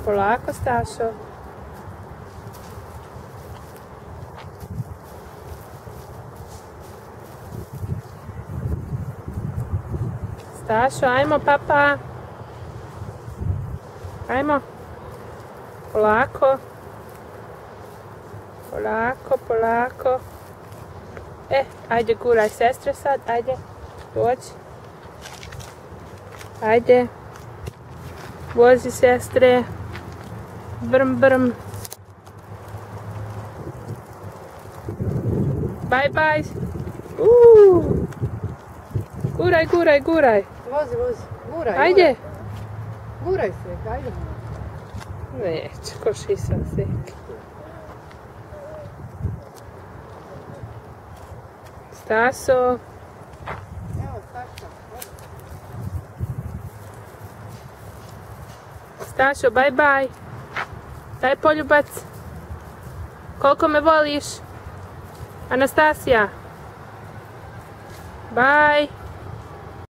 Polako, Stašo. Stašo, ajmo papa. Ajmo. Polako. Polako, polako. Ajde guraj sestre sad, ajde. Dođi. Ajde. Vozi sestre. Brm, brm. Bye, bye. Guraj, guraj, guraj. Vozi, vozi. Guraj. Ajde. Guraj se, ajde. Neće, ko šisa se. Staso. Evo, Staša. Stašo, bye bye. Daj poljubac. Koliko me voliš? Anastasija. Bye.